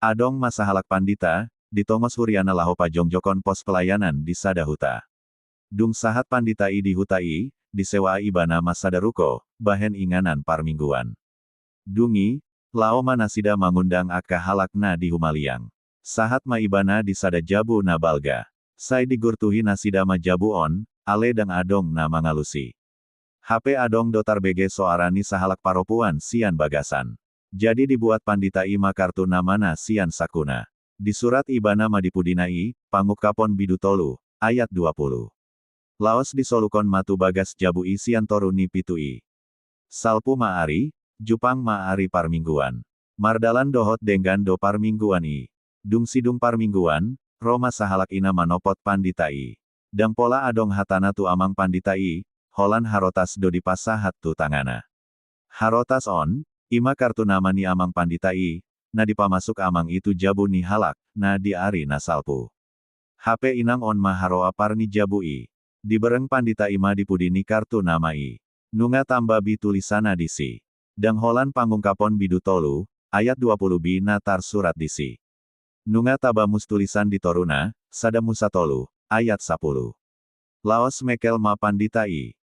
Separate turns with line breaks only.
Adong masahalak pandita, ditongos Huriana laho pajongjokon pos pelayanan di Sadahuta. Dung sahat pandita i di hutai, disewa ibana masadaruko, bahen inganan parmingguan. Dungi, lao manasida mangundang aka halakna di Humaliang. Sahat ma ibana di sada jabu na balga. Sai digurtuhi nasida ma jabu on, ale dang adong na mangalusi. HP adong dotar bege soarani sahalak paropuan sian bagasan. Jadi dibuat pandita ima kartu namana sian sakuna. Di surat ibana madipudinai, pangukapon bidutolu, ayat 20. Laos disolukon matu bagas jabu isian toruni pitui. Salpu maari, Jupang maari parmingguan. Mardalan dohot denggan do parmingguan i. Dung sidung parmingguan, Roma sahalak ina manopot panditai. Dang pola adong hatana tu amang panditai, holan harotas do dipasahat tu tangana. Harotas on, ima kartu nama ni amang panditai, na dipamasuk amang itu jabu ni halak, na diari na salpu. HP inang on maharoa parni jabu i. Dibereng pandita ima dipudini kartu nama i. Nunga tambabi tulisana disi. Dang holan pangungkapon bidutolu, ayat 20 bi natar surat disi. Nunga tabamus tulisan di toruna, sada musatolu, ayat 10. Laos mekel ma pandita i.